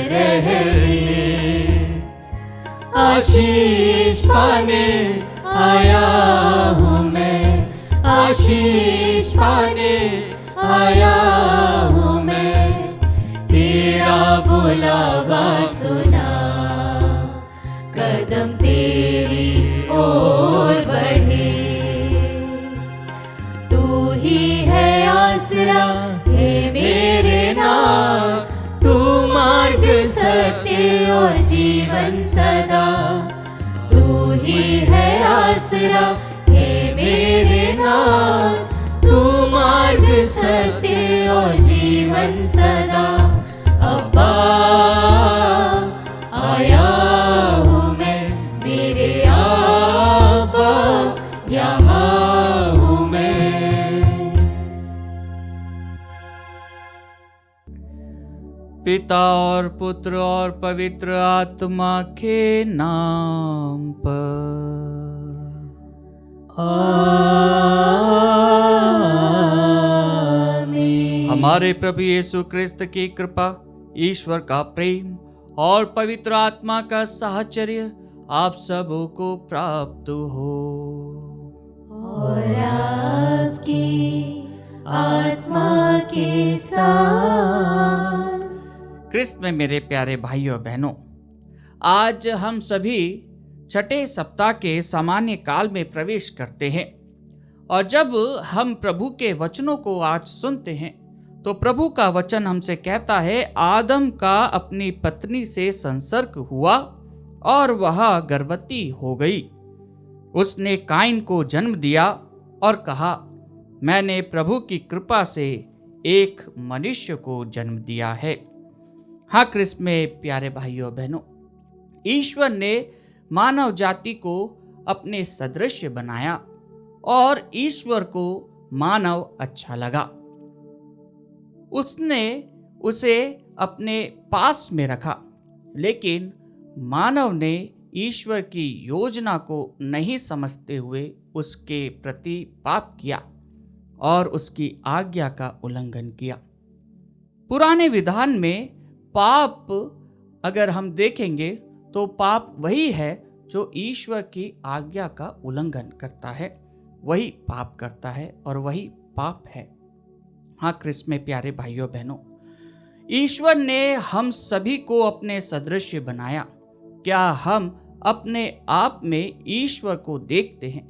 रहिए। आशीष पाने आया हूँ मैं, आशीष पाने आया हूँ मैं। तेरा बुलावा सुना, कदम तेरी ओर बढ़े। तू ही है आसरा है मेरे नाथ, तू मार्ग सत्य और जीवन सदा। तू ही है आसरा है मेरे नाथ, तू मार्ग सत्य और जीवन सदा। अब्बा आया हूँ मैं, मेरे अब्बा यहाँ हूँ मैं। पिता और पुत्र और पवित्र आत्मा के नाम पर। आमीन। हमारे प्रभु यीशु क्रिस्त की कृपा, ईश्वर का प्रेम और पवित्र आत्मा का साहचर्य आप सबों को प्राप्त हो। और आपकी आत्मा के साथ। क्रिस्त में मेरे प्यारे भाइयों और बहनों, आज हम सभी छठे सप्ताह के सामान्य काल में प्रवेश करते हैं। और जब हम प्रभु के वचनों को आज सुनते हैं तो प्रभु का वचन हमसे कहता है, आदम का अपनी पत्नी से संसर्ग हुआ और वह गर्भवती हो गई। उसने काइन को जन्म दिया और कहा, मैंने प्रभु की कृपा से एक मनुष्य को जन्म दिया है। हाँ क्रिस्त में प्यारे भाइयों बहनों, ईश्वर ने मानव जाति को अपने सदृश बनाया और ईश्वर को मानव अच्छा लगा। उसने उसे अपने पास में रखा, लेकिन मानव ने ईश्वर की योजना को नहीं समझते हुए उसके प्रति पाप किया और उसकी आज्ञा का उल्लंघन किया। पुराने विधान में पाप अगर हम देखेंगे तो पाप वही है जो ईश्वर की आज्ञा का उल्लंघन करता है, वही पाप करता है और वही पाप है। हाँ क्रिस्त में प्यारे भाइयों बहनों, ईश्वर ने हम सभी को अपने सदृश बनाया। क्या हम अपने आप में ईश्वर को देखते हैं?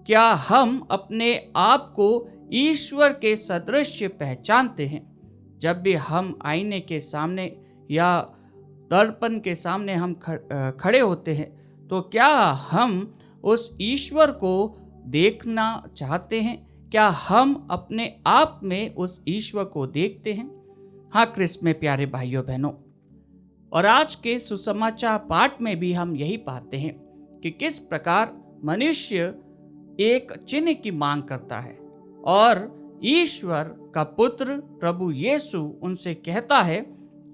क्या हम अपने आप को ईश्वर के सदृश पहचानते हैं? जब भी हम आईने के सामने या दर्पण के सामने हम खड़े होते हैं तो क्या हम उस ईश्वर को देखना चाहते हैं? क्या हम अपने आप में उस ईश्वर को देखते हैं? हाँ क्रिस्त में प्यारे भाइयों बहनों, और आज के सुसमाचार पाठ में भी हम यही पाते हैं कि किस प्रकार मनुष्य एक चिन्ह की मांग करता है और ईश्वर का पुत्र प्रभु यीशु उनसे कहता है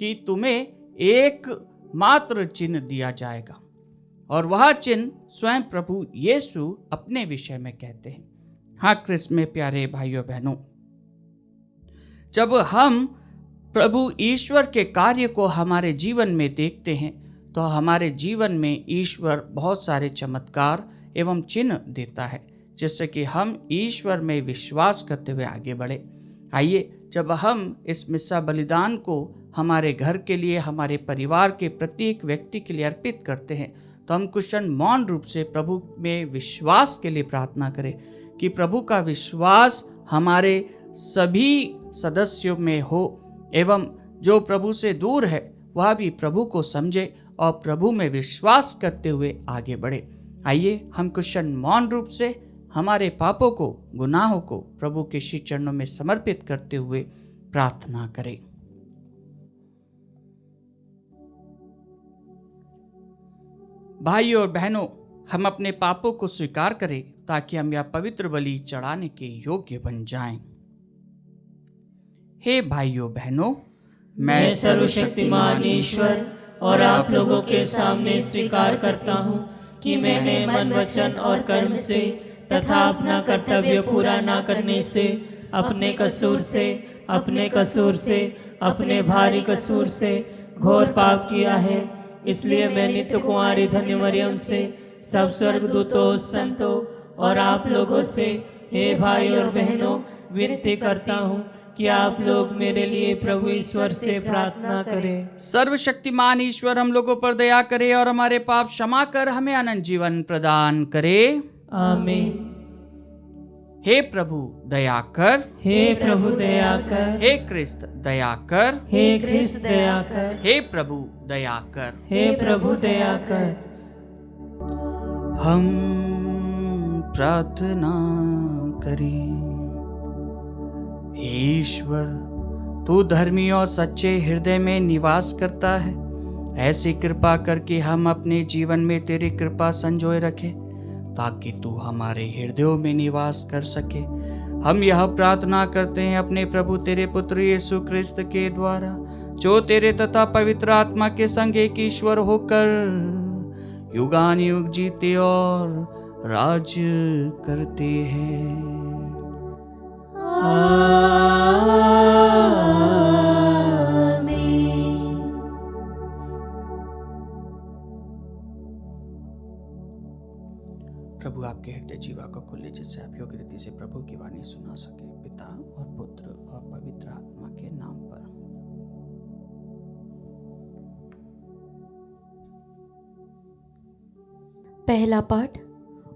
कि तुम्हें एक मात्र चिन्ह दिया जाएगा। और वह चिन्ह स्वयं प्रभु यीशु अपने विषय में कहते हैं। हाँ क्रिस्त में प्यारे भाइयों बहनों, जब हम प्रभु ईश्वर के कार्य को हमारे जीवन में देखते हैं तो हमारे जीवन में ईश्वर बहुत सारे चमत्कार एवं चिन्ह देता है, जिससे कि हम ईश्वर में विश्वास करते हुए आगे बढ़े। आइए, जब हम इस मिस्सा बलिदान को हमारे घर के लिए, हमारे परिवार के प्रत्येक व्यक्ति के लिए अर्पित करते हैं तो हम कुछ क्षण मौन रूप से प्रभु में विश्वास के लिए प्रार्थना करें कि प्रभु का विश्वास हमारे सभी सदस्यों में हो एवं जो प्रभु से दूर है वह भी प्रभु को समझे और प्रभु में विश्वास करते हुए आगे बढ़े। आइए हम कुछ क्षण मौन रूप से हमारे पापों को, गुनाहों को प्रभु के श्री चरणों में समर्पित करते हुए प्रार्थना करें। भाइयों और बहनों, हम अपने पापों को स्वीकार करें ताकि हम यह पवित्र बलि चढ़ाने के योग्य बन जाएं। हे भाइयों बहनों, मैं सर्वशक्तिमान ईश्वर और आप लोगों के सामने स्वीकार करता हूँ कि मैंने मन, वचन और कर्म से तथा अपना कर्तव्य पूरा न करने से, अपने कसूर से, अपने भारी कसूर से घोर पाप किया है, इसलिए मैं नित्य कुंवारी धन्य मरियम से, सब स्वर्गदूतों, संतों और आप लोगों से, हे भाई और बहनों, विनती करता हूँ कि आप लोग मेरे लिए प्रभु ईश्वर से प्रार्थना करें। सर्वशक्तिमान ईश्वर हम लोगों पर दया करे और हमारे पाप क्षमा कर हमें अनंत जीवन प्रदान करे। आमीन। हे प्रभु दया कर, हे प्रभु दया कर, हे क्रिस्त दया कर, हे क्रिस्त दया कर, हे प्रभु दया कर, हे प्रभु दया कर। हम प्रार्थना करें। हे ईश्वर, तू धर्मी और सच्चे हृदय में निवास करता है। ऐसी कृपा करके हम अपने जीवन में तेरी कृपा संजोए रखें, ताकि तू हमारे हृदयों में निवास कर सके। हम यह प्रार्थना करते हैं अपने प्रभु तेरे पुत्र यीशु क्रिस्त के द्वारा, जो तेरे तथा पवित्र आत्मा के संग एक ईश्वर होकर युगान युग जीते और राज करते हैं। प्रभु आपके हृदय जीवा को खोले, जिससे आप योग्य रीति से प्रभु की वाणी सुना सके। पिता और पुत्र और पवित्र आत्मा के नाम पर। पहला पाठ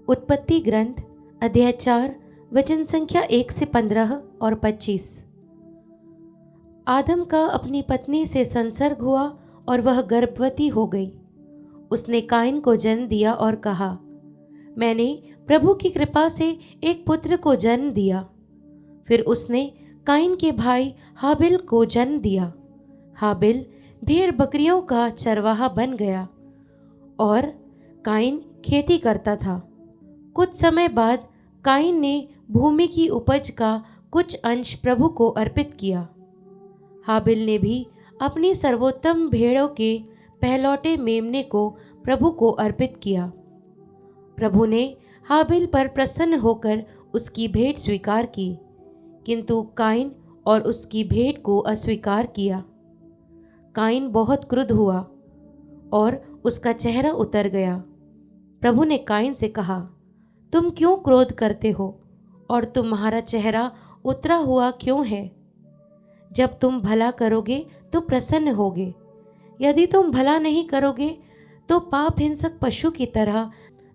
उत्पत्ति ग्रंथ अध्याय 4 वचन संख्या 1 से 15 और 25। आदम का अपनी पत्नी से संसर्ग हुआ और वह गर्भवती हो गई। उसने काइन को जन्म दिया और कहा, मैंने प्रभु की कृपा से एक पुत्र को जन्म दिया। फिर उसने काइन के भाई हाबिल को जन्म दिया। हाबिल भेड़ बकरियों का चरवाहा बन गया और काइन खेती करता था। कुछ समय बाद काइन ने भूमि की उपज का कुछ अंश प्रभु को अर्पित किया। हाबिल ने भी अपनी सर्वोत्तम भेड़ों के पहलौठे मेमने को प्रभु को अर्पित किया। प्रभु ने हाबिल पर प्रसन्न होकर उसकी भेंट स्वीकार की, किंतु काइन और उसकी भेंट को अस्वीकार किया। काइन बहुत क्रुद्ध हुआ और उसका चेहरा उतर गया। प्रभु ने काइन से कहा, तुम क्यों क्रोध करते हो और तुम्हारा चेहरा उतरा हुआ क्यों है? जब तुम भला करोगे तो प्रसन्न होगे, यदि तुम भला नहीं करोगे तो पाप हिंसक पशु की तरह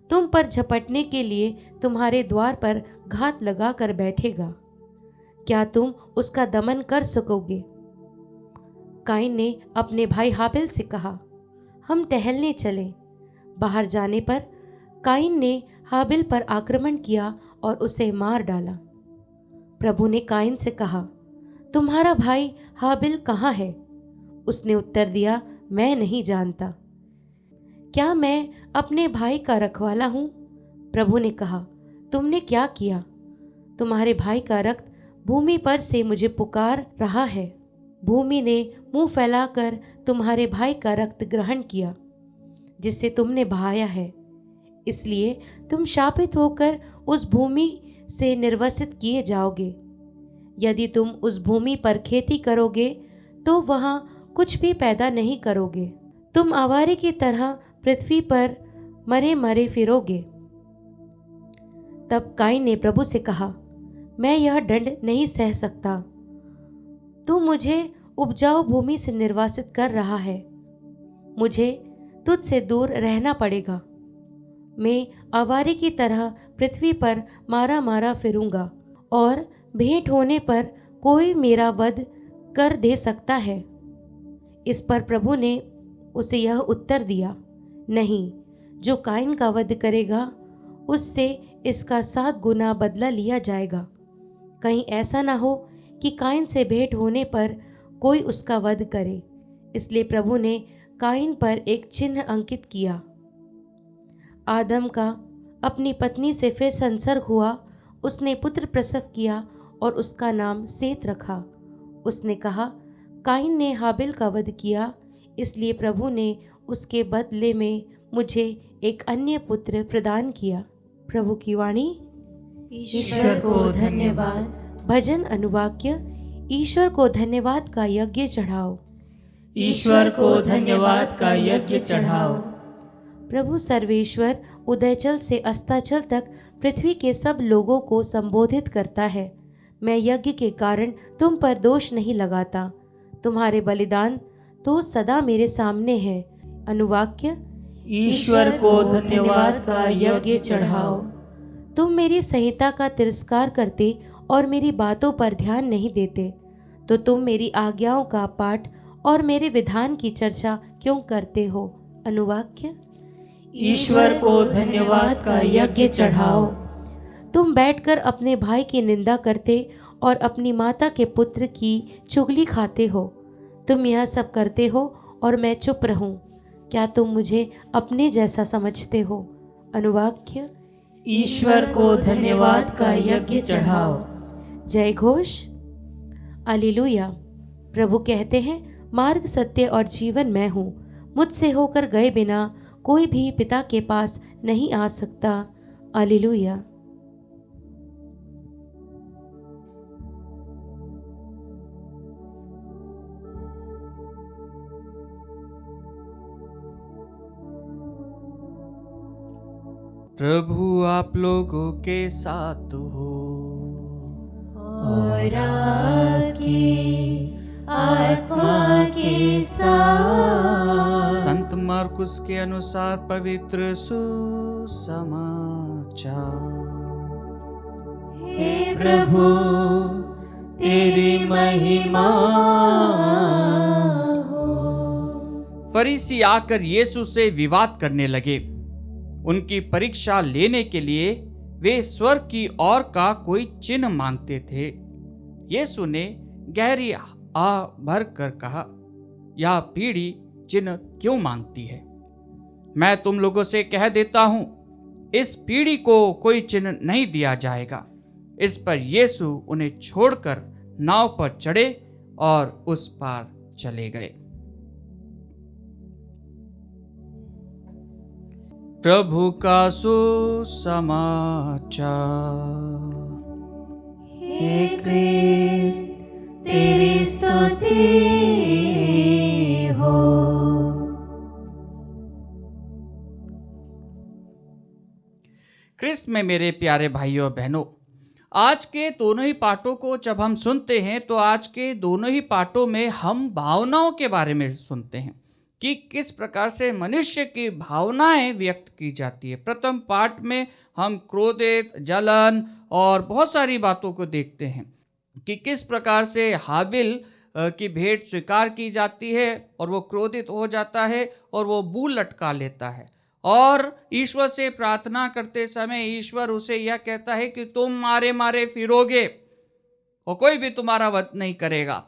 तुम पर झपटने के लिए तुम्हारे द्वार पर घात लगा कर बैठेगा। क्या तुम उसका दमन कर सकोगे? काइन ने अपने भाई हाबिल से कहा, हम टहलने चलें। बाहर जाने पर काइन ने हाबिल पर आक्रमण किया और उसे मार डाला। प्रभु ने काइन से कहा, तुम्हारा भाई हाबिल कहाँ है? उसने उत्तर दिया, मैं नहीं जानता। क्या मैं अपने भाई का रखवाला हूँ? प्रभु ने कहा, तुमने क्या किया? तुम्हारे भाई का रक्त भूमि पर से मुझे पुकार रहा है। भूमि ने मुंह फैलाकर तुम्हारे भाई का रक्त ग्रहण किया, जिसे तुमने बहाया है। इसलिए तुम शापित होकर उस भूमि से निर्वसित किए जाओगे। यदि तुम उस भूमि पर खेती करोगे तो वहाँ कुछ भी पैदा नहीं करोगे। तुम आवारे की तरह पृथ्वी पर मरे मरे फिरोगे। तब काइन ने प्रभु से कहा, मैं यह दंड नहीं सह सकता। तू मुझे उपजाऊ भूमि से निर्वासित कर रहा है। मुझे तुझसे दूर रहना पड़ेगा। मैं आवारे की तरह पृथ्वी पर मारा मारा फिरूंगा और भेंट होने पर कोई मेरा वध कर दे सकता है। इस पर प्रभु ने उसे यह उत्तर दिया, नहीं, जो काइन का वध करेगा उससे इसका 7 गुना बदला लिया जाएगा। कहीं ऐसा ना हो कि काइन से भेंट होने पर कोई उसका वध करे। इसलिए प्रभु ने काइन पर एक चिन्ह अंकित किया। आदम का अपनी पत्नी से फिर संसर्ग हुआ। उसने पुत्र प्रसव किया और उसका नाम सेत रखा। उसने कहा, काइन ने हाबिल का वध किया, इसलिए प्रभु ने उसके बदले में मुझे एक अन्य पुत्र प्रदान किया। प्रभु की वाणी। ईश्वर को धन्यवाद। भजन अनुवाक्य। ईश्वर को धन्यवाद का यज्ञ चढ़ाओ। ईश्वर को धन्यवाद का यज्ञ चढ़ाओ। प्रभु सर्वेश्वर उदयचल से अस्ताचल तक पृथ्वी के सब लोगों को संबोधित करता है। मैं यज्ञ के कारण तुम पर दोष नहीं लगाता, तुम्हारे बलिदान तो सदा मेरे सामने है। अनुवाक्य, ईश्वर को धन्यवाद का यज्ञ चढ़ाओ। तुम मेरी संहिता का तिरस्कार करते और मेरी बातों पर ध्यान नहीं देते, तो तुम मेरी आज्ञाओं का पाठ और मेरे विधान की चर्चा क्यों करते हो। अनुवाक्य, ईश्वर को धन्यवाद का यज्ञ चढ़ाओ। तुम बैठकर अपने भाई की निंदा करते और अपनी माता के पुत्र की चुगली खाते हो। तुम यह सब करते हो और मैं चुप रहूं। क्या तुम मुझे अपने जैसा समझते हो। अनुवाक्य, ईश्वर को धन्यवाद का यज्ञ चढ़ाओ। जय घोष। हालेलुया। प्रभु कहते हैं, मार्ग, सत्य और जीवन मैं हूँ। मुझसे होकर गए बिना कोई भी पिता के पास नहीं आ सकता। हालेलुया। प्रभु आप लोगों के साथ हो और आपकी आत्मा के साथ। संत मार्कुस के अनुसार पवित्र सुसमाचार। हे प्रभु तेरी महिमा हो। फरीसी आकर यीशु से विवाद करने लगे। उनकी परीक्षा लेने के लिए वे स्वर्ग की ओर का कोई चिन्ह मांगते थे। यीशु ने गहरी आ भर कर कहा, यह पीढ़ी चिन्ह क्यों मांगती है। मैं तुम लोगों से कह देता हूं, इस पीढ़ी को कोई चिन्ह नहीं दिया जाएगा। इस पर यीशु उन्हें छोड़कर नाव पर चढ़े और उस पार चले गए। प्रभु का सुसमाचार। हे क्रिस्त तेरी स्तुति हो। क्रिस्त में मेरे प्यारे भाइयों और बहनों, आज के दोनों ही पाठों को जब हम सुनते हैं तो आज के दोनों ही पाठों में हम भावनाओं के बारे में सुनते हैं कि किस प्रकार से मनुष्य की भावनाएं व्यक्त की जाती है। प्रथम पाठ में हम क्रोधित, जलन और बहुत सारी बातों को देखते हैं कि किस प्रकार से हाबिल की भेंट स्वीकार की जाती है और वो क्रोधित हो जाता है और वो मुंह लटका लेता है और ईश्वर से प्रार्थना करते समय ईश्वर उसे यह कहता है कि तुम मारे मारे फिरोगे और कोई भी तुम्हारा वध नहीं करेगा।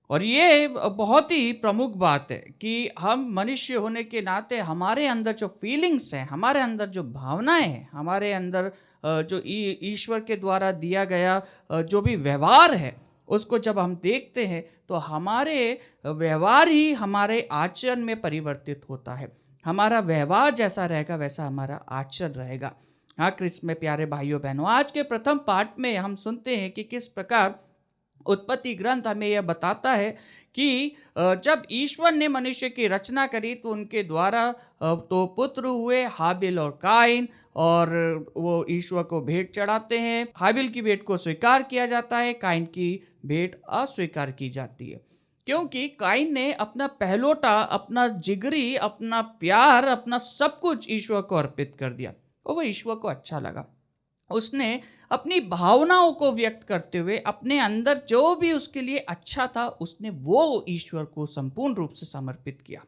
और ये बहुत ही प्रमुख बात है कि हम मनुष्य होने के नाते हमारे अंदर जो फीलिंग्स हैं, हमारे अंदर जो भावनाएं हैं, हमारे अंदर जो ईश्वर के द्वारा दिया गया जो भी व्यवहार है, उसको जब हम देखते हैं तो हमारे व्यवहार ही हमारे आचरण में परिवर्तित होता है। हमारा व्यवहार जैसा रहेगा वैसा हमारा आचरण रहेगा। हाँ क्रिस्त में प्यारे भाइयों बहनों, आज के प्रथम पाठ में हम सुनते हैं कि किस प्रकार उत्पत्ति ग्रंथ हमें यह बताता है कि जब ईश्वर ने मनुष्य की रचना करी तो उनके द्वारा तो पुत्र हुए हाबिल और काइन, और वो ईश्वर को भेंट चढ़ाते हैं। हाबिल की भेंट को स्वीकार किया जाता है, काइन की भेंट अस्वीकार की जाती है, क्योंकि काइन ने अपना पहलोटा, अपना जिगरी, अपना प्यार, अपना सब कुछ ईश्वर को अर्पित कर दिया और वो ईश्वर को अच्छा लगा। उसने अपनी भावनाओं को व्यक्त करते हुए अपने अंदर जो भी उसके लिए अच्छा था उसने वो ईश्वर को संपूर्ण रूप से समर्पित किया।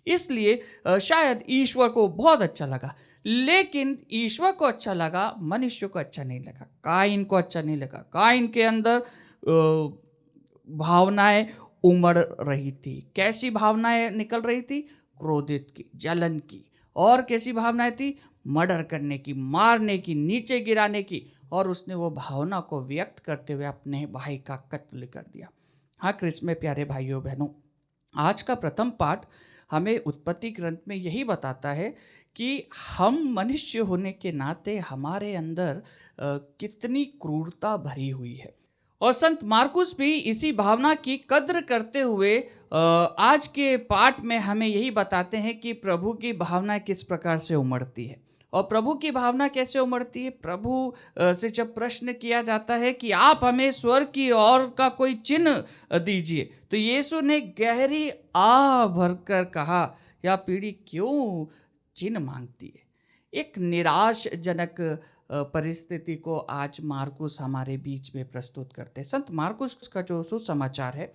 इसलिए शायद ईश्वर को बहुत अच्छा लगा, लेकिन ईश्वर को अच्छा लगा, मनुष्य को अच्छा नहीं लगा, काइन को अच्छा नहीं लगा। काइन के अंदर भावनाएं उमड़ रही थी। कैसी भावनाएं निकल रही थी? क्रोधित की, जलन की, और कैसी भावनाएं थी? मर्डर करने की, मारने की, नीचे गिराने की। और उसने वो भावना को व्यक्त करते हुए अपने भाई का कत्ल कर दिया। हाँ क्रिस्त में प्यारे भाइयों बहनों, आज का प्रथम पाठ हमें उत्पत्ति ग्रंथ में यही बताता है कि हम मनुष्य होने के नाते हमारे अंदर कितनी क्रूरता भरी हुई है और संत मार्कुस भी इसी भावना की कद्र करते हुए आज के पाठ में हमें यही बताते हैं कि प्रभु की भावना किस प्रकार से उमड़ती है। और प्रभु की भावना कैसे उमड़ती है? प्रभु से जब प्रश्न किया जाता है कि आप हमें स्वर्ग की ओर का कोई चिन्ह दीजिए, तो यीशु ने गहरी आह भरकर कहा, यह पीढ़ी क्यों चिन्ह मांगती है। एक निराशजनक परिस्थिति को आज मार्कुस हमारे बीच में प्रस्तुत करते हैं। संत मार्कुस का जो सुसमाचार है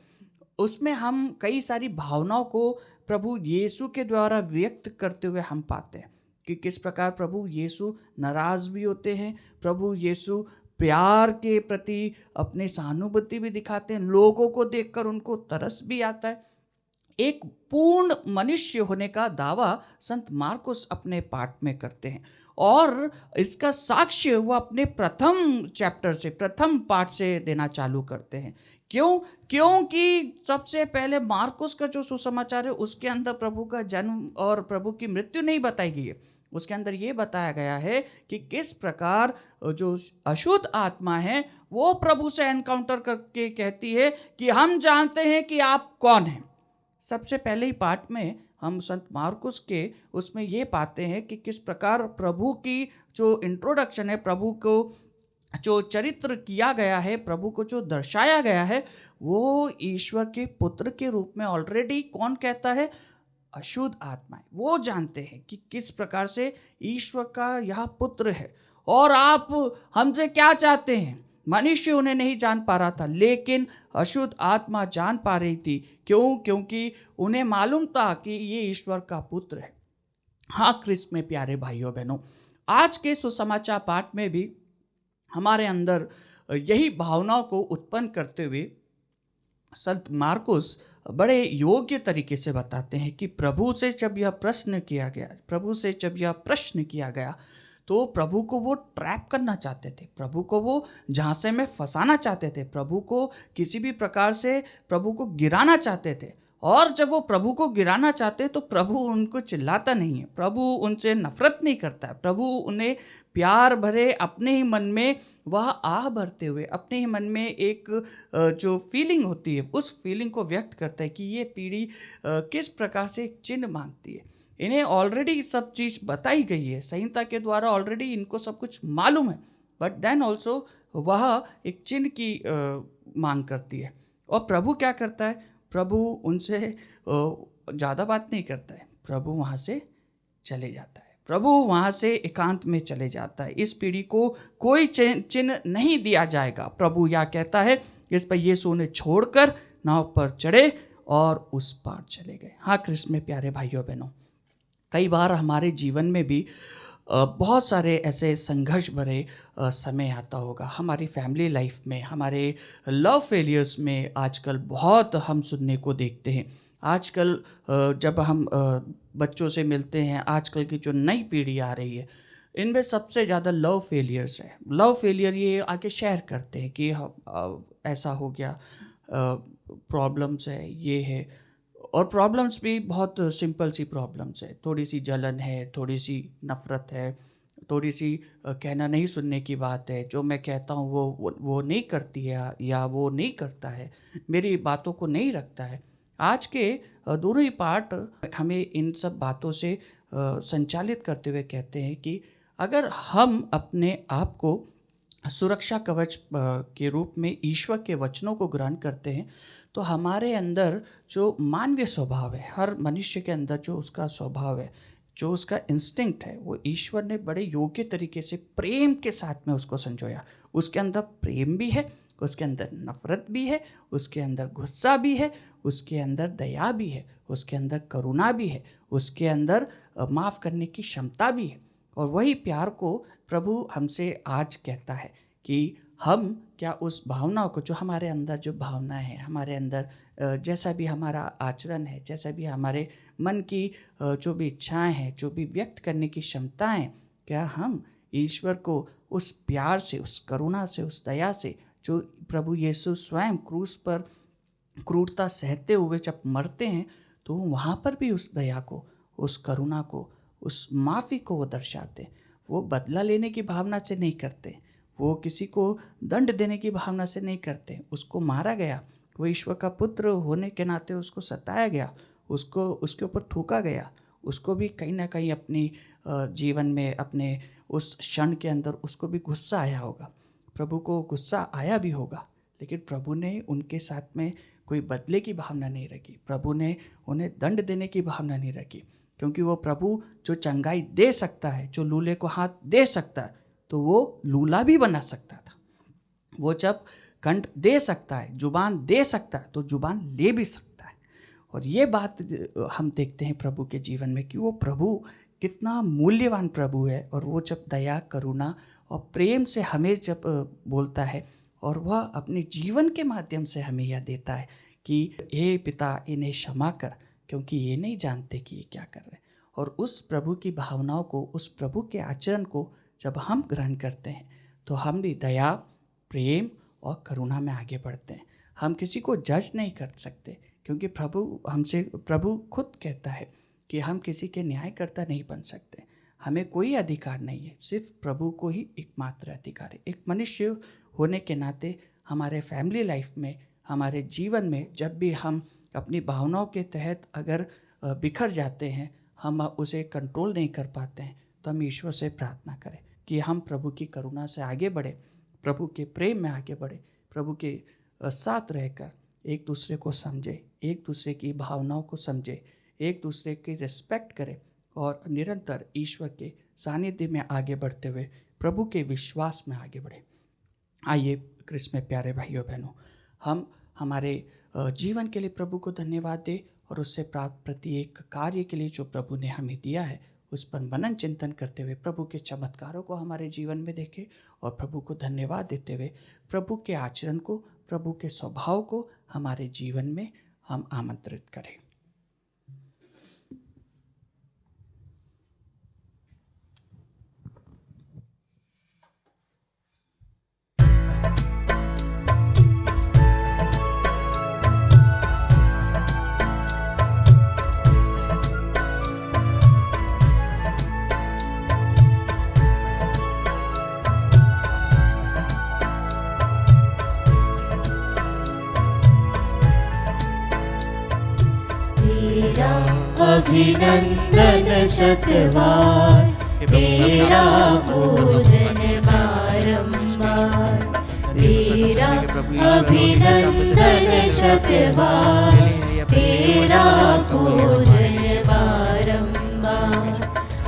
उसमें हम कई सारी भावनाओं को प्रभु यीशु के द्वारा व्यक्त करते हुए हम पाते हैं कि किस प्रकार प्रभु यीशु नाराज भी होते हैं, प्रभु यीशु प्यार के प्रति अपनी सहानुभूति भी दिखाते हैं, लोगों को देखकर उनको तरस भी आता है। एक पूर्ण मनुष्य होने का दावा संत मार्कुस अपने पाठ में करते हैं और इसका साक्ष्य वो अपने प्रथम चैप्टर से, प्रथम पाठ से देना चालू करते हैं। क्योंकि सबसे पहले मार्कुस का जो सुसमाचार है उसके अंदर प्रभु का जन्म और प्रभु की मृत्यु नहीं बताई गई है। उसके अंदर ये बताया गया है कि किस प्रकार जो अशुद्ध आत्मा है वो प्रभु से एनकाउंटर करके कहती है कि हम जानते हैं कि आप कौन हैं। सबसे पहले ही पाठ में हम संत मार्कुस के उसमें ये पाते हैं कि किस प्रकार प्रभु की जो इंट्रोडक्शन है, प्रभु को जो चरित्र किया गया है, प्रभु को जो दर्शाया गया है, वो ईश्वर के पुत्र के रूप में ऑलरेडी कौन कहता है? अशुद्ध आत्मा है। वो जानते हैं कि किस प्रकार से ईश्वर का यह पुत्र है। और आप हमसे क्या चाहते हैं? मनुष्य उन्हें नहीं जान पा रहा था, लेकिन अशुद्ध आत्मा जान पा रही थी। क्यों? क्योंकि उन्हें मालूम था कि ये ईश्वर का पुत्र है। हाँ क्रिस्त में प्यारे भाइयों बहनों, आज के सुसमाचार पाठ में भी हमारे अंदर यही भावनाओं को उत्पन्न करते हुए संत मार्कुस बड़े योग्य तरीके से बताते हैं कि प्रभु से जब यह प्रश्न किया गया तो प्रभु को वो ट्रैप करना चाहते थे, प्रभु को वो झांसे में फंसाना चाहते थे, प्रभु को किसी भी प्रकार से प्रभु को गिराना चाहते थे। और जब वो प्रभु को गिराना चाहते तो प्रभु उनको चिल्लाता नहीं है, प्रभु उनसे नफरत नहीं करता है, प्रभु उन्हें प्यार भरे अपने ही मन में वह आह भरते हुए अपने ही मन में एक जो फीलिंग होती है उस फीलिंग को व्यक्त करता है कि ये पीढ़ी किस प्रकार से एक चिन्ह मांगती है। इन्हें ऑलरेडी सब चीज़ बताई गई है, संहिता के द्वारा ऑलरेडी इनको सब कुछ मालूम है, बट देन ऑल्सो वह एक चिन्ह की मांग करती है। और प्रभु क्या करता है? प्रभु उनसे ज़्यादा बात नहीं करता है, प्रभु वहाँ से चले जाता है, प्रभु वहाँ से एकांत में चले जाता है। इस पीढ़ी को कोई चिन्ह नहीं दिया जाएगा। प्रभु यह कहता है, इस पर यीशु ने छोड़कर नाव पर चढ़े और उस पार चले गए। हाँ क्रिस्त में प्यारे भाइयों बहनों, कई बार हमारे जीवन में भी बहुत सारे ऐसे संघर्ष भरे समय आता होगा। हमारी फैमिली लाइफ में, हमारे लव फेलियर्स में आजकल बहुत हम सुनने को देखते हैं। आजकल जब हम बच्चों से मिलते हैं, आजकल की जो नई पीढ़ी आ रही है, इनमें सबसे ज़्यादा लव फेलियर्स है। लव फेलियर ये आके शेयर करते हैं कि ऐसा हो गया, प्रॉब्लम्स है, ये है। और प्रॉब्लम्स भी बहुत सिंपल सी प्रॉब्लम्स है, थोड़ी सी जलन है, थोड़ी सी नफ़रत है, थोड़ी सी कहना नहीं सुनने की बात है, जो मैं कहता हूँ वो नहीं करती है या वो नहीं करता है, मेरी बातों को नहीं रखता है। आज के दोनों ही पाठ हमें इन सब बातों से संचालित करते हुए कहते हैं कि अगर हम अपने आप को सुरक्षा कवच के रूप में ईश्वर के वचनों को ग्रहण करते हैं तो हमारे अंदर जो मानवीय स्वभाव है, हर मनुष्य के अंदर जो उसका स्वभाव है, जो उसका इंस्टिंक्ट है, वो ईश्वर ने बड़े योग्य तरीके से प्रेम के साथ में उसको संजोया। उसके अंदर प्रेम भी है, उसके अंदर नफ़रत भी है, उसके अंदर गुस्सा भी है, उसके अंदर दया भी है, उसके अंदर करुणा भी है, उसके अंदर माफ़ करने की क्षमता भी है। और वही प्यार को प्रभु हमसे आज कहता है कि हम क्या उस भावनाओं को, जो हमारे अंदर जो भावना है, हमारे अंदर जैसा भी हमारा आचरण है, जैसा भी हमारे मन की जो भी इच्छाएं हैं, जो भी व्यक्त करने की क्षमताएं, क्या हम ईश्वर को उस प्यार से, उस करुणा से, उस दया से, जो प्रभु यीशु स्वयं क्रूस पर क्रूरता सहते हुए जब मरते हैं तो वहाँ पर भी उस दया को, उस करुणा को, उस माफ़ी को वो दर्शाते। वो बदला लेने की भावना से नहीं करते, वो किसी को दंड देने की भावना से नहीं करते। उसको मारा गया, वो ईश्वर का पुत्र होने के नाते उसको सताया गया, उसको उसके ऊपर थूका गया। उसको भी कहीं ना कहीं अपनी जीवन में अपने उस क्षण के अंदर उसको भी गुस्सा आया होगा, प्रभु को गुस्सा आया भी होगा, लेकिन प्रभु ने उनके साथ में कोई बदले की भावना नहीं रखी, प्रभु ने उन्हें दंड देने की भावना नहीं रखी, क्योंकि वो प्रभु जो चंगाई दे सकता है, जो लूले को हाथ दे सकता है, तो वो लूला भी बना सकता था। वो जब कंठ दे सकता है, जुबान दे सकता है, तो जुबान ले भी सकता है। और ये बात हम देखते हैं प्रभु के जीवन में कि वो प्रभु कितना मूल्यवान प्रभु है। और वो जब दया, करुणा और प्रेम से हमें जब बोलता है, और वह अपने जीवन के माध्यम से हमें यह देता है कि हे पिता, इन्हें क्षमा कर, क्योंकि ये नहीं जानते कि ये क्या कर रहे हैं। और उस प्रभु की भावनाओं को, उस प्रभु के आचरण को जब हम ग्रहण करते हैं, तो हम भी दया, प्रेम और करुणा में आगे बढ़ते हैं। हम किसी को जज नहीं कर सकते, क्योंकि प्रभु खुद कहता है कि हम किसी के न्यायकर्ता नहीं बन सकते। हमें कोई अधिकार नहीं है, सिर्फ प्रभु को ही एकमात्र अधिकार है। एक मनुष्य होने के नाते हमारे फैमिली लाइफ में, हमारे जीवन में जब भी हम अपनी भावनाओं के तहत अगर बिखर जाते हैं, हम उसे कंट्रोल नहीं कर पाते हैं, तो हम ईश्वर से प्रार्थना करें कि हम प्रभु की करुणा से आगे बढ़े, प्रभु के प्रेम में आगे बढ़े, प्रभु के साथ रहकर एक दूसरे को समझे, एक दूसरे की भावनाओं को समझे, एक दूसरे की रिस्पेक्ट करें और निरंतर ईश्वर के सानिध्य में आगे बढ़ते हुए प्रभु के विश्वास में आगे बढ़े। आइए क्रिस्त में प्यारे भाइयों बहनों, हम हमारे जीवन के लिए प्रभु को धन्यवाद दें और उससे प्राप्त प्रत्येक कार्य के लिए जो प्रभु ने हमें दिया है, उस पर मनन चिंतन करते हुए प्रभु के चमत्कारों को हमारे जीवन में देखें और प्रभु को धन्यवाद देते हुए प्रभु के आचरण को, प्रभु के स्वभाव को हमारे जीवन में हम आमंत्रित करें। अभिनंदन शतवार, तेरा पूजन बारंबार। तेरा अभिनंदन शतवार, तेरा पूजन बारंबार।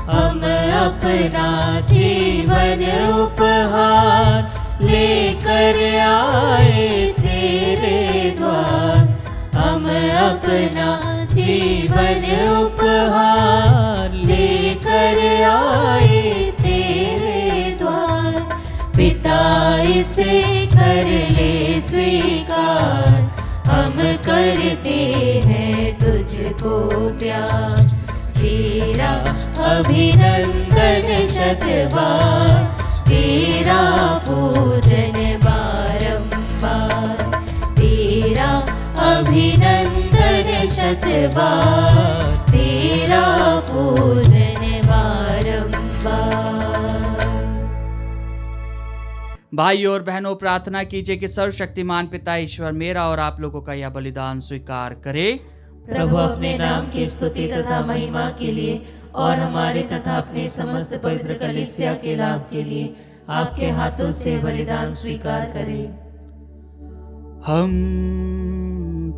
हम अपना जीवन उपहार लेकर आए तेरे द्वार। हम अपना जीवन उपहार लेकर आए तेरे द्वार। पिता इसे कर ले स्वीकार, हम करते हैं तुझको प्यार। तेरा अभिनंदन शतवार, तेरा पूजन बारंबार। तेरा अभिनंदन शतवार, तेरा पूजन बारंबार। भाइयों और बहनों, प्रार्थना कीजिए कि सर्वशक्तिमान पिता ईश्वर मेरा और आप लोगों का यह बलिदान स्वीकार करे। प्रभु अपने नाम की स्तुति तथा महिमा के लिए और हमारे तथा अपने समस्त पवित्र कलीसिया के लाभ के लिए आपके हाथों से बलिदान स्वीकार करें। हम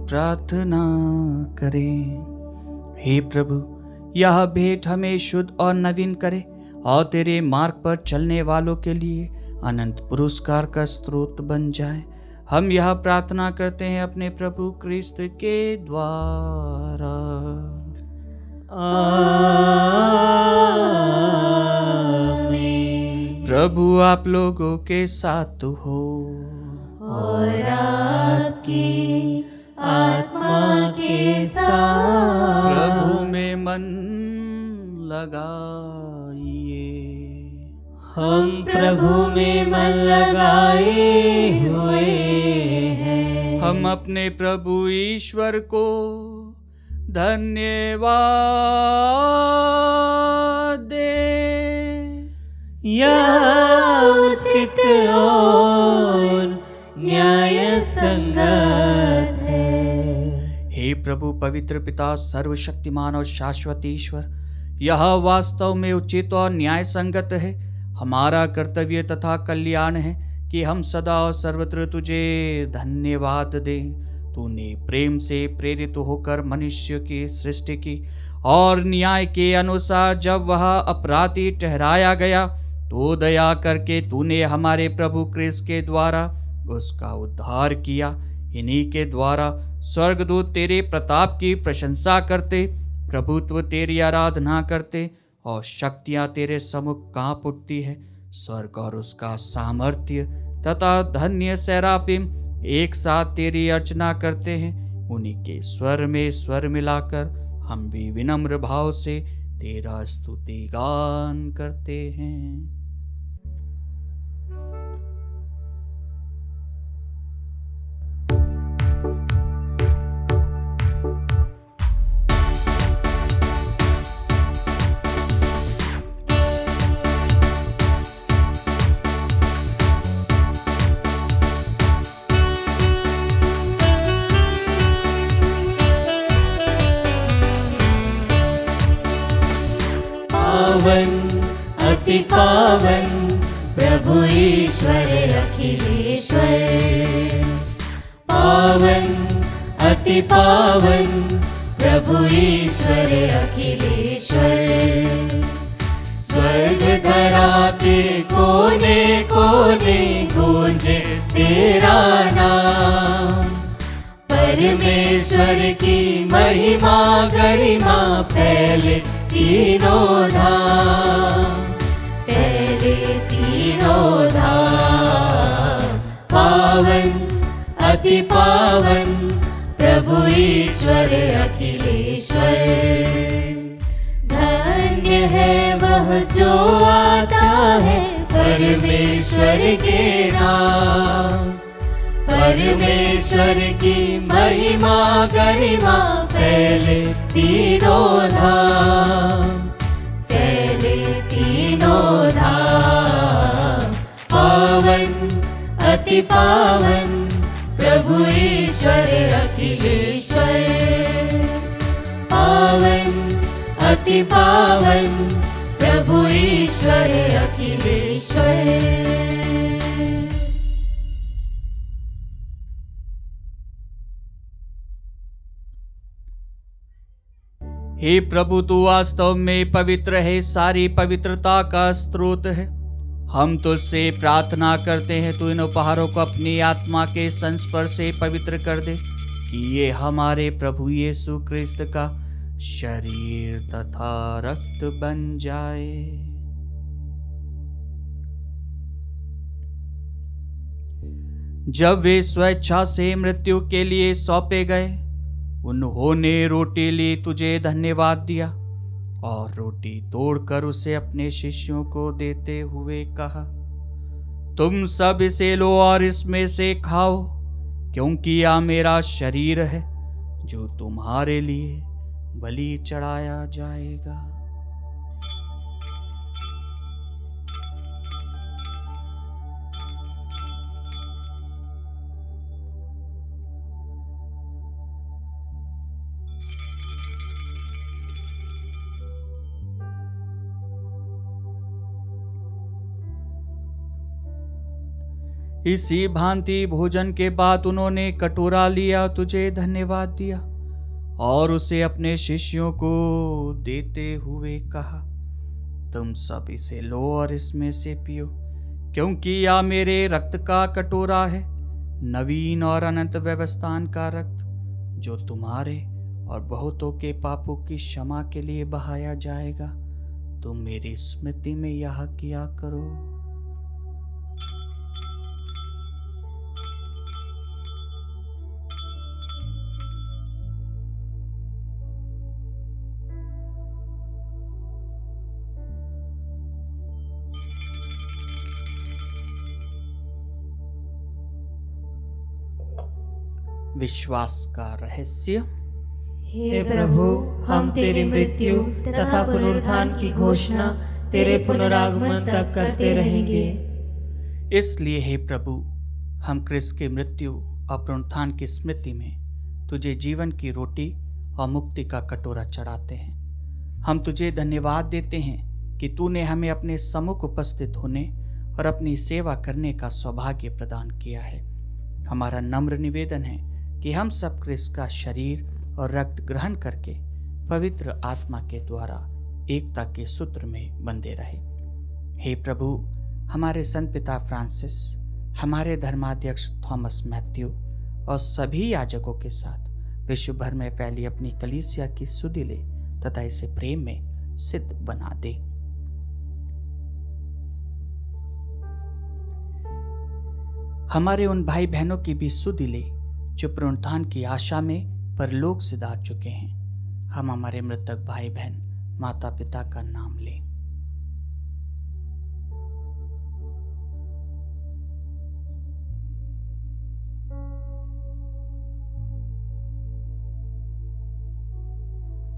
प्रार्थना करें। हे प्रभु, यह भेंट हमें शुद्ध और नवीन करे और तेरे मार्ग पर चलने वालों के लिए अनंत पुरस्कार का स्रोत बन जाए। हम यह प्रार्थना करते हैं अपने प्रभु क्रिस्त के द्वारा। आमीन। प्रभु आप लोगों के साथ हो और आपकी आत्मा के साथ। प्रभु में मन लगाइए। हम प्रभु में मन लगाए हुए हैं। हम अपने प्रभु ईश्वर को धन्यवाद दे। यह उचित प्रभु पवित्र पिता सर्वशक्तिमान और शाश्वत ईश्वर, यह वास्तव में उचित और न्याय संगत है, हमारा कर्तव्य तथा कल्याण है कि हम सदा और सर्वत्र तुझे धन्यवाद दें। तूने प्रेम से प्रेरित होकर मनुष्य की सृष्टि की और न्याय के अनुसार जब वह अपराधी ठहराया गया तो दया करके तूने हमारे प्रभु क्रिस्त के द्वारा उसका उद्धार किया। इन्हीं के द्वारा स्वर्गदूत तेरे प्रताप की प्रशंसा करते, प्रभुत्व तेरी आराधना करते और शक्तियां तेरे सम्मुख कांप उठती है। स्वर्ग और उसका सामर्थ्य तथा धन्य सेराफिम एक साथ तेरी अर्चना करते हैं। उन्हीं के स्वर में स्वर मिलाकर हम भी विनम्र भाव से तेरा स्तुति गान करते हैं। पावन अति पावन प्रभु ईश्वर अखिलेश्वर, पावन अति पावन प्रभु ईश्वर अखिलेश्वर। स्वर्ग धरा के कोने कोने गूंजे तेरा नाम, परमेश्वर की महिमा गरिमा फैले तीनों धाम, फैले तीनों धाम। पावन अति पावन प्रभु ईश्वर अखिलेश्वर। धन्य है वह जो आता है परमेश्वर के नाम, परमेश्वर की महिमा गरिमा फैले तीनों धाम, फैले तीनों धाम। पावन अति पावन प्रभु ईश्वर अखिलेश्वर, पावन अति पावन प्रभु ईश्वर अखिलेश्वर। हे प्रभु, तू वास्तव में पवित्र है, सारी पवित्रता का स्रोत है। हम तुझसे प्रार्थना करते हैं तू इन उपहारों को अपनी आत्मा के संस्पर्श से पवित्र कर दे कि ये हमारे प्रभु यीशु क्रिस्त का शरीर तथा रक्त बन जाए। जब वे स्वेच्छा से मृत्यु के लिए सौंपे गए, उन्होंने रोटी ली, तुझे धन्यवाद दिया और रोटी तोड़कर उसे अपने शिष्यों को देते हुए कहा, तुम सब इसे लो और इसमें से खाओ, क्योंकि यह मेरा शरीर है जो तुम्हारे लिए बलि चढ़ाया जाएगा। इसी भांति भोजन के बाद उन्होंने कटोरा लिया, तुझे धन्यवाद दिया और उसे अपने शिष्यों को देते हुए कहा, तुम सब इसे लो और इसमें से पियो, क्योंकि यह मेरे रक्त का कटोरा है, नवीन और अनंत व्यवस्थान का रक्त, जो तुम्हारे और बहुतों के पापों की क्षमा के लिए बहाया जाएगा। तुम मेरी स्मृति में यह किया करो। विश्वास का रहस्य। हे प्रभु, हम तेरी मृत्यु तथा पुनरुत्थान की घोषणा तेरे पुनरागमन तक करते रहेंगे। इसलिए हे प्रभु, हम क्रिस्त की मृत्यु और पुनरुत्थान की स्मृति में तुझे जीवन की रोटी और मुक्ति का कटोरा चढ़ाते हैं। हम तुझे धन्यवाद देते हैं कि तूने हमें अपने सम्मुख उपस्थित होने और अपनी सेवा करने का सौभाग्य प्रदान किया है। हमारा नम्र निवेदन है कि हम सब क्रिस्त का शरीर और रक्त ग्रहण करके पवित्र आत्मा के द्वारा एकता के सूत्र में बंधे रहे। हे प्रभु, हमारे संत पिता फ्रांसिस, हमारे धर्माध्यक्ष थॉमस मैथ्यू और सभी याजकों के साथ विश्व भर में फैली अपनी कलीसिया की सुधि ले तथा इसे प्रेम में सिद्ध बना दे। हमारे उन भाई बहनों की भी सुधि ले जो पुनरुत्थान की आशा में परलोक सिधार चुके हैं। हम हमारे मृतक भाई बहन माता पिता का नाम लें।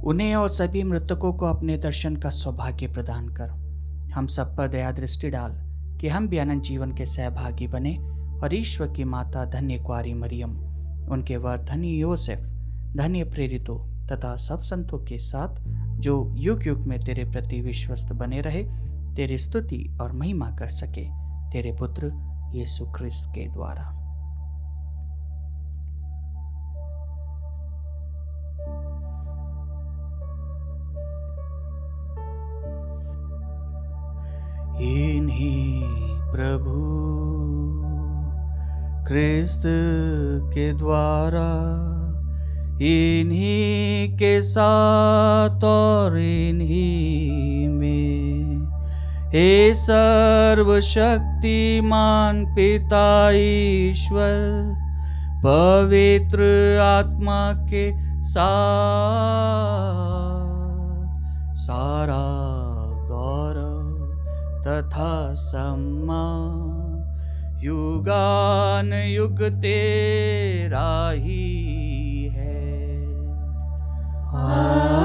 उन्हें और सभी मृतकों को अपने दर्शन का सौभाग्य प्रदान कर हम सब पर दया दृष्टि डाल कि हम भी अनंत जीवन के सहभागी बने और ईश्वर की माता धन्य कुआरी मरियम, उनके वर धन्य योसेफ, धन्य प्रेरितों तथा सब संतों के साथ जो युग युग में तेरे प्रति विश्वस्त बने रहे, तेरी स्तुति और महिमा कर सके, तेरे पुत्र यीशु ख्रिस्त के द्वारा। इन्हीं प्रभु ख्रिस्त के द्वारा, इन्हीं के साथ और इन्हीं में, हे सर्वशक्तिमान पिता ईश्वर, पवित्र आत्मा के साथ सारा गौरव तथा सम्मान युगान युग तेरा ही है। आमीन।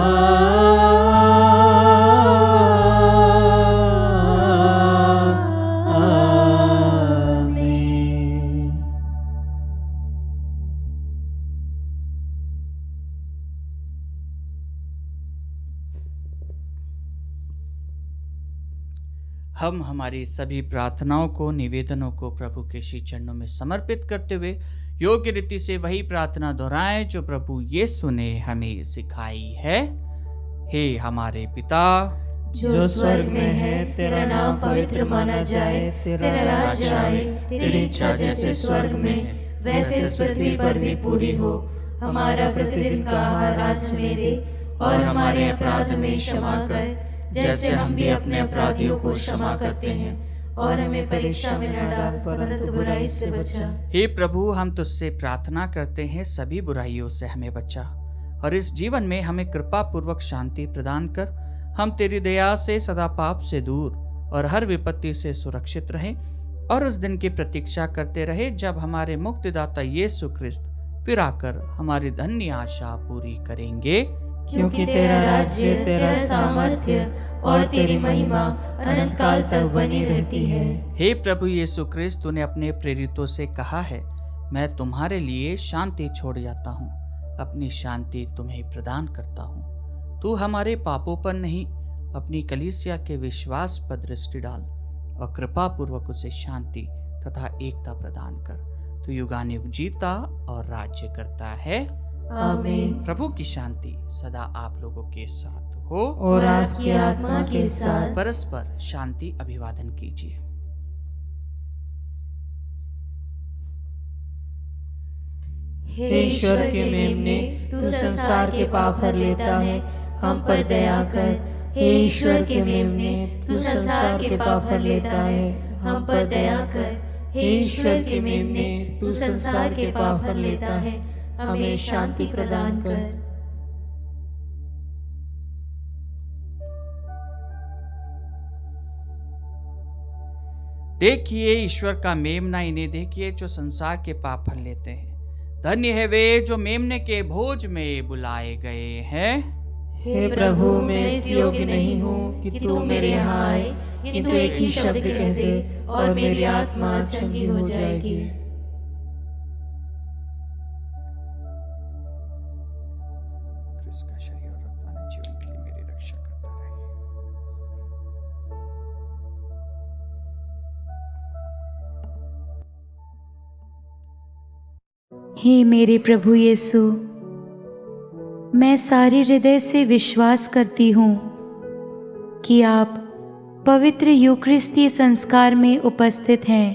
हम हमारी सभी प्रार्थनाओं को, निवेदनों को प्रभु के श्री चरणों में समर्पित करते हुए योग्य रीति से वही प्रार्थना दोहराएं जो प्रभु यीशु ने हमें सिखाई है। हे हमारे पिता जो स्वर्ग में है, तेरा नाम पवित्र माना जाए, तेरा राज्य आए, तेरी इच्छा जैसे स्वर्ग में वैसे इस पृथ्वी पर भी पूरी हो। हमारा प्रतिदिन का आहार आज हमें दे और हमारे अपराध में क्षमा कर जैसे हम भी अपने अपराधियों को क्षमा करते हैं, और हमें परीक्षा में न डाल परंतु बुराई से बचा। हे प्रभु, हम तुझसे प्रार्थना करते हैं सभी बुराइयों से हमें बचा और इस जीवन में हमें कृपा पूर्वक शांति प्रदान कर हम तेरी दया से सदा पाप से दूर और हर विपत्ति से सुरक्षित रहें और उस दिन की प्रतीक्षा करते रहे जब हमारे मुक्तिदाता यीशु ख्रिस्त फिर आकर हमारी धन्य आशा पूरी करेंगे। क्योंकि तेरा राज्य, तेरा सामर्थ्य और तेरी महिमा अनंत काल तक बनी रहती है। हे प्रभु यीशु ख्रिस्त, तूने अपने प्रेरितों से कहा है, मैं तुम्हारे लिए शांति छोड़ जाता हूँ, अपनी शांति तुम्हें प्रदान करता हूँ। तू हमारे पापों पर नहीं, अपनी कलीसिया के विश्वास पर दृष्टि डाल और कृपा पूर्वक उसे शांति तथा एकता प्रदान कर। तू युगानुयुग जीता और राज्य करता है। आमीन। प्रभु की शांति सदा आप लोगों के साथ हो और आपकी आत्मा के साथ। परस्पर शांति अभिवादन कीजिए। हे ईश्वर के मेमने, तू संसार के पाप हर लेता है, हम पर दया कर। हे ईश्वर के मेमने, तू संसार के पाप हर लेता है, हम पर दया कर। हे ईश्वर के मेमने, तू संसार के पाप हर लेता है, हमें शांति प्रदान कर। देखिए ईश्वर का मेमना, इन्हें देखिए जो संसार के पाप हर लेते हैं। धन्य है वे जो मेमने के भोज में बुलाए गए हैं। हे प्रभु, मैं इस योग्य नहीं हूँ कि तू मेरे यहाँ आए, किंतु एक ही शब्द कह दे और मेरी आत्मा चंगी हो जाएगी। हे मेरे प्रभु यीशु, मैं सारे हृदय से विश्वास करती हूँ कि आप पवित्र यूकरिस्ती संस्कार में उपस्थित हैं।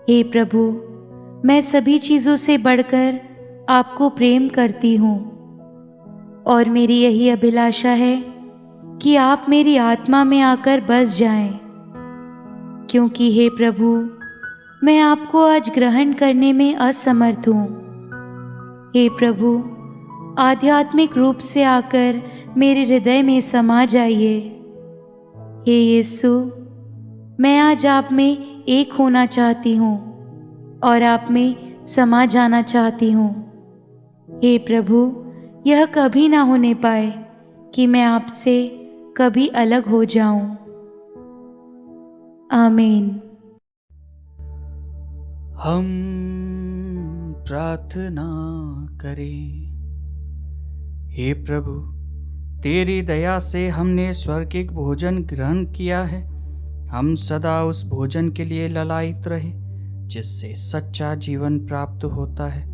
हे प्रभु, मैं सभी चीज़ों से बढ़कर आपको प्रेम करती हूँ और मेरी यही अभिलाषा है कि आप मेरी आत्मा में आकर बस जाएं, क्योंकि हे प्रभु, मैं आपको आज ग्रहण करने में असमर्थ हूँ। हे प्रभु, आध्यात्मिक रूप से आकर मेरे हृदय में समा जाइए। हे यीशु, मैं आज आप में एक होना चाहती हूँ और आप में समा जाना चाहती हूँ। हे प्रभु, यह कभी ना होने पाए कि मैं आपसे कभी अलग हो जाऊं। आमीन। हम प्रार्थना करें। हे प्रभु, तेरी दया से हमने स्वर्गिक भोजन ग्रहण किया है। हम सदा उस भोजन के लिए ललायित रहे जिससे सच्चा जीवन प्राप्त होता है।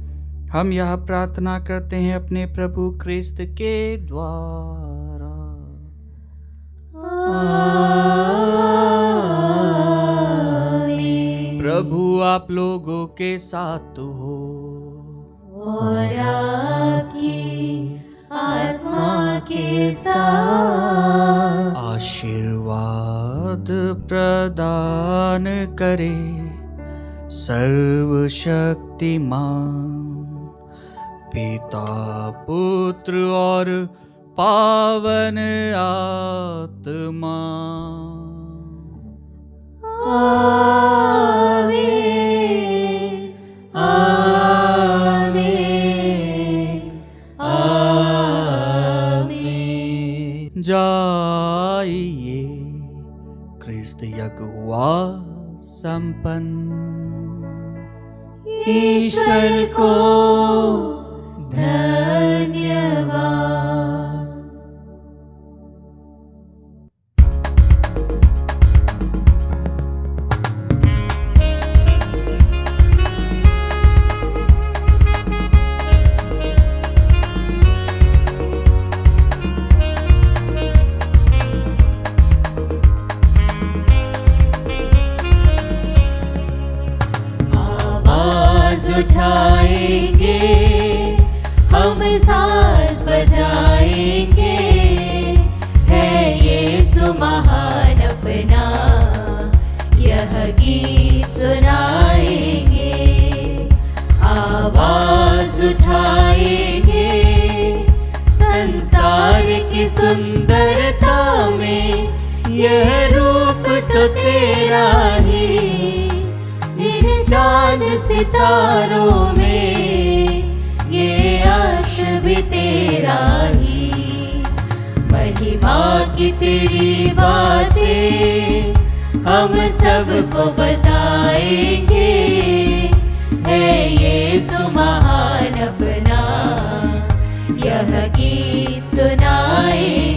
हम यह प्रार्थना करते हैं अपने प्रभु क्रिस्त के द्वारा। आमीन। प्रभु आप लोगों के साथ हो और आपकी आत्मा के साथ। आशीर्वाद प्रदान करे सर्वशक्तिमान पिता, पुत्र और पावन आत्मा। आमीन। आमीन। आमीन। जाइए, क्रिस्त यज्ञ हुआ संपन्न। ईश्वर को धन्यवाद। उठाएंगे हम, साज बजाएंगे, है यीशु महान अपना, यह गीत सुनाएंगे। आवाज उठाएंगे संसार की सुंदरता में, यह रूप तो तेरा ही, चांद सितारों में ये अर्श भी तेरा ही। महिमा की तेरी बातें हम सबको बताएंगे, है यीशु महान अपना, यह गीत सुनाएंगे।